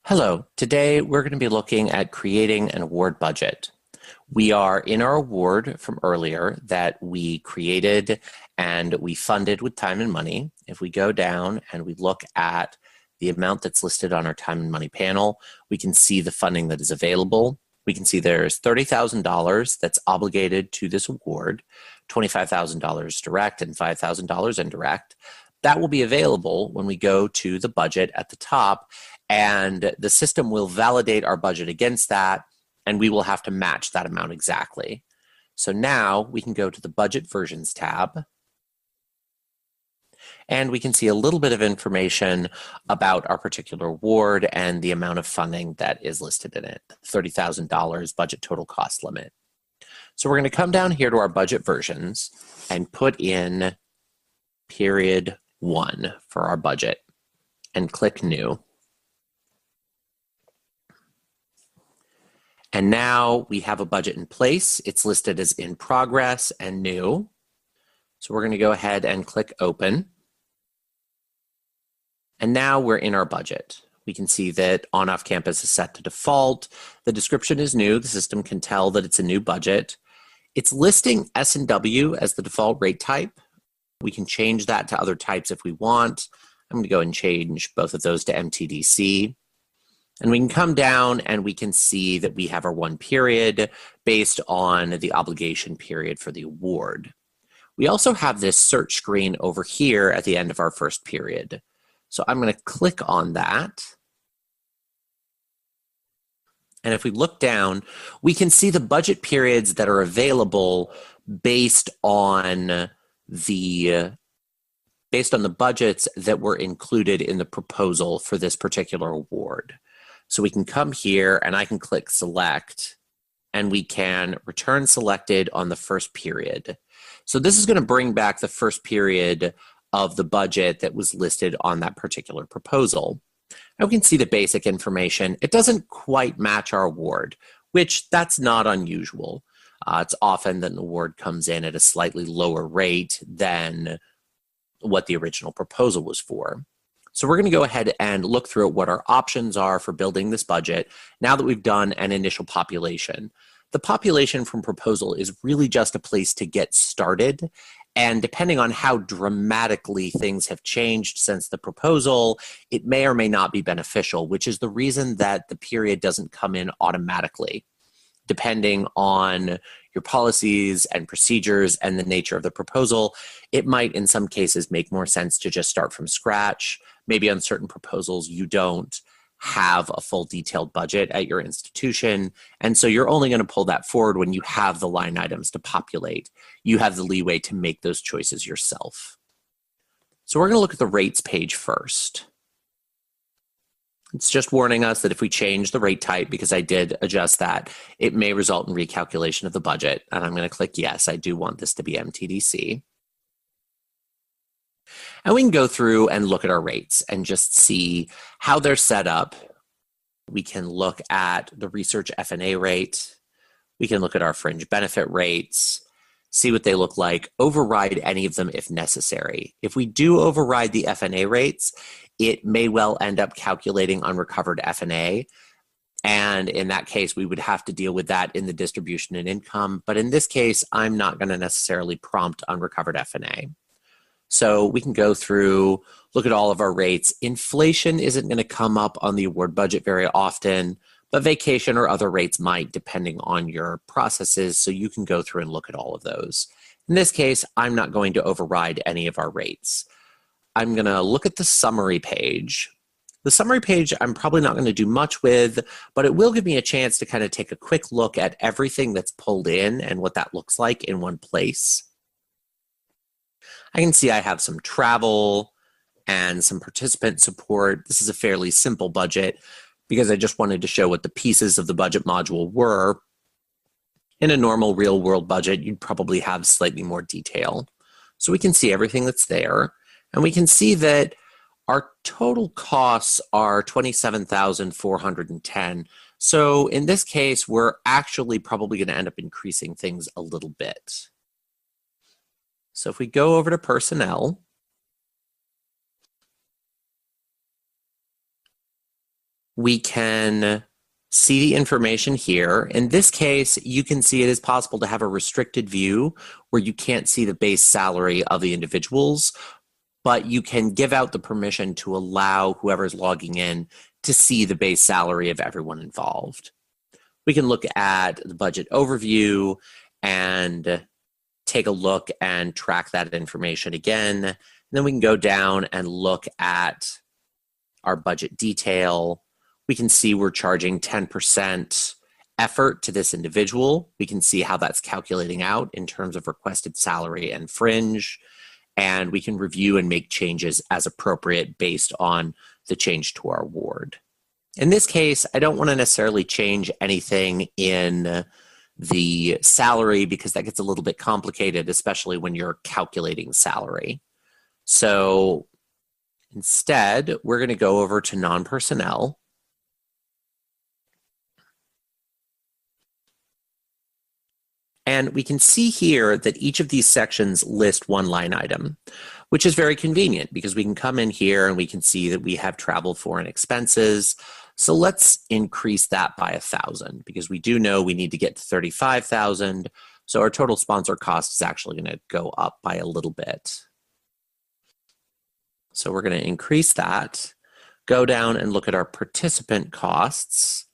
Hello, today we're going to be looking at creating an award budget. We are in our award from earlier that we created and we funded with time and money. If we go down and we look at the amount that's listed on our time and money panel, we can see the funding that is available. We can see there's $30,000 that's obligated to this award, $25,000 direct and $5,000 indirect. That will be available when we go to the budget at the top, and the system will validate our budget against that, and we will have to match that amount exactly. So now we can go to the Budget Versions tab, and we can see a little bit of information about our particular award and the amount of funding that is listed in it, $30,000 budget total cost limit. So we're going to come down here to our budget versions and put in period 1 for our budget and click New. And now we have a budget in place. It's listed as in progress and new. So we're going to go ahead and click Open. And now we're in our budget. We can see that on-off campus is set to default. The description is new. The system can tell that it's a new budget. It's listing S&W as the default rate type. We can change that to other types if we want. I'm going to go and change both of those to MTDC. And we can come down and we can see that we have our one period based on the obligation period for the award. We also have this search screen over here at the end of our first period. So I'm going to click on that. And if we look down, we can see the budget periods that are available based on the budgets that were included in the proposal for this particular award. So we can come here and I can click select and we can return selected on the first period. So this is going to bring back the first period of the budget that was listed on that particular proposal. And we can see the basic information. It doesn't quite match our award, which that's not unusual. It's often that an award comes in at a slightly lower rate than what the original proposal was for. So we're going to go ahead and look through what our options are for building this budget now that we've done an initial population. The population from proposal is really just a place to get started. And depending on how dramatically things have changed since the proposal, it may or may not be beneficial, which is the reason that the period doesn't come in automatically. Depending on your policies and procedures and the nature of the proposal, it might in some cases make more sense to just start from scratch. Maybe on certain proposals you don't have a full detailed budget at your institution, and so you're only going to pull that forward when you have the line items to populate. You have the leeway to make those choices yourself. So we're going to look at the rates page first. It's just warning us that if we change the rate type, because I did adjust that, it may result in recalculation of the budget. And I'm going to click yes, I do want this to be MTDC. And we can go through and look at our rates and just see how they're set up. We can look at the research F&A rate. We can look at our fringe benefit rates, see what they look like, override any of them if necessary. If we do override the F&A rates, it may well end up calculating unrecovered F&A. And in that case, we would have to deal with that in the distribution and income. But in this case, I'm not going to necessarily prompt unrecovered F&A. So we can go through, look at all of our rates. Inflation isn't going to come up on the award budget very often, but vacation or other rates might, depending on your processes. So you can go through and look at all of those. In this case, I'm not going to override any of our rates. I'm going to look at the summary page. The summary page I'm probably not going to do much with, but it will give me a chance to kind of take a quick look at everything that's pulled in and what that looks like in one place. I can see I have some travel and some participant support. This is a fairly simple budget because I just wanted to show what the pieces of the budget module were. In a normal real world budget, you'd probably have slightly more detail. So we can see everything that's there. And we can see that our total costs are $27,410. So in this case, we're actually probably going to end up increasing things a little bit. So if we go over to personnel, we can see the information here. In this case, you can see it is possible to have a restricted view where you can't see the base salary of the individuals, but you can give out the permission to allow whoever's logging in to see the base salary of everyone involved. We can look at the budget overview and take a look and track that information again. And then we can go down and look at our budget detail. We can see we're charging 10% effort to this individual. We can see how that's calculating out in terms of requested salary and fringe. And we can review and make changes as appropriate based on the change to our ward. In this case, I don't want to necessarily change anything in the salary because that gets a little bit complicated, especially when you're calculating salary. So instead, we're going to go over to non-personnel. And we can see here that each of these sections list one line item, which is very convenient because we can come in here and we can see that we have travel, foreign expenses. So let's increase that by 1,000 because we do know we need to get to 35,000. So our total sponsor cost is actually going to go up by a little bit. So we're going to increase that, go down and look at our participant costs.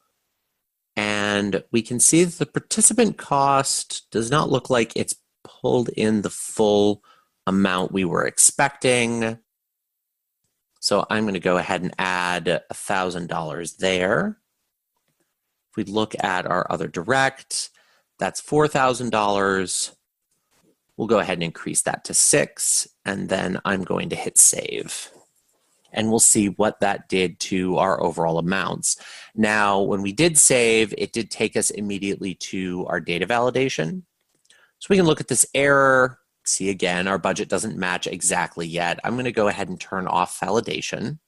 And we can see that the participant cost does not look like it's pulled in the full amount we were expecting. So I'm going to go ahead and add $1,000 there. If we look at our other direct, that's $4,000. We'll go ahead and increase that to 6, and then I'm going to hit save. And we'll see what that did to our overall amounts. Now, when we did save, it did take us immediately to our data validation. So we can look at this error, see again, our budget doesn't match exactly yet. I'm going to go ahead and turn off validation. And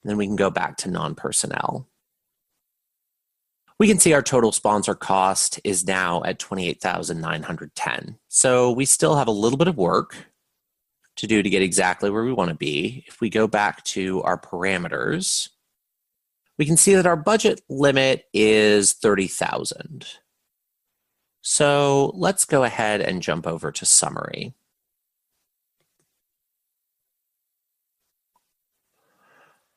then we can go back to non-personnel. We can see our total sponsor cost is now at $28,910. So we still have a little bit of work to do to get exactly where we want to be. If we go back to our parameters, we can see that our budget limit is 30,000. So let's go ahead and jump over to summary.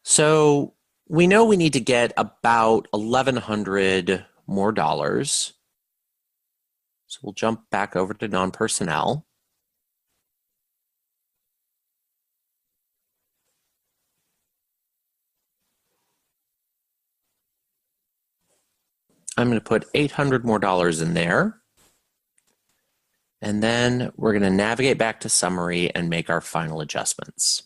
So we know we need to get about $1,100 more dollars. So we'll jump back over to non-personnel. I'm going to put $800 more dollars in there. And then we're going to navigate back to summary and make our final adjustments.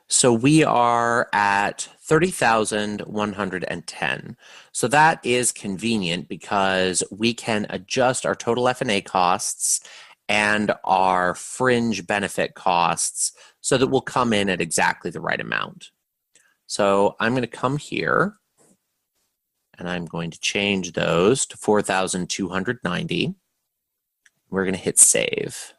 So we are at 30,110. So that is convenient because we can adjust our total F&A costs and our fringe benefit costs so that we'll come in at exactly the right amount. So I'm going to come here and I'm going to change those to 4,290. We're going to hit save.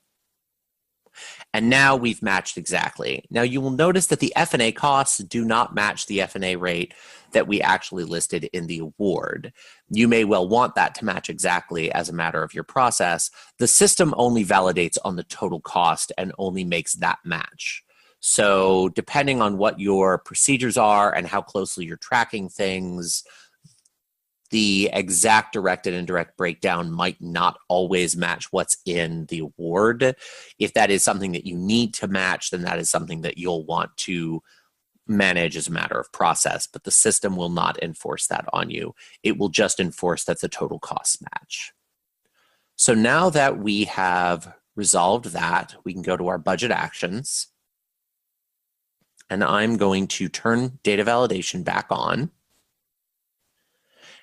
And now we've matched exactly. Now you will notice that the F&A costs do not match the F&A rate that we actually listed in the award. You may well want that to match exactly as a matter of your process. The system only validates on the total cost and only makes that match. So depending on what your procedures are and how closely you're tracking things, the exact direct and indirect breakdown might not always match what's in the award. If that is something that you need to match, then that is something that you'll want to manage as a matter of process, but the system will not enforce that on you. It will just enforce that the total costs match. So now that we have resolved that, we can go to our budget actions. And I'm going to turn data validation back on.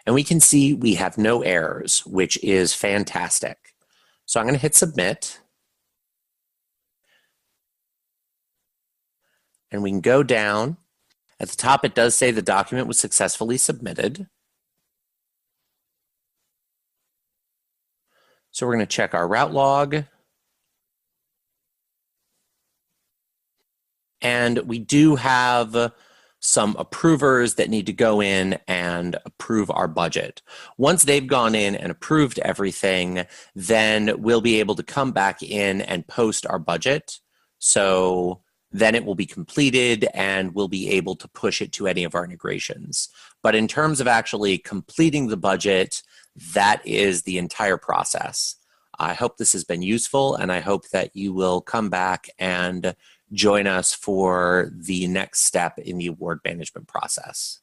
And we can see we have no errors, which is fantastic. So I'm going to hit submit. And we can go down. At the top, it does say the document was successfully submitted. So we're going to check our route log. And we do have some approvers that need to go in and approve our budget. Once they've gone in and approved everything, then we'll be able to come back in and post our budget. So then it will be completed and we'll be able to push it to any of our integrations. But in terms of actually completing the budget, that is the entire process. I hope this has been useful, and I hope that you will come back and join us for the next step in the award management process.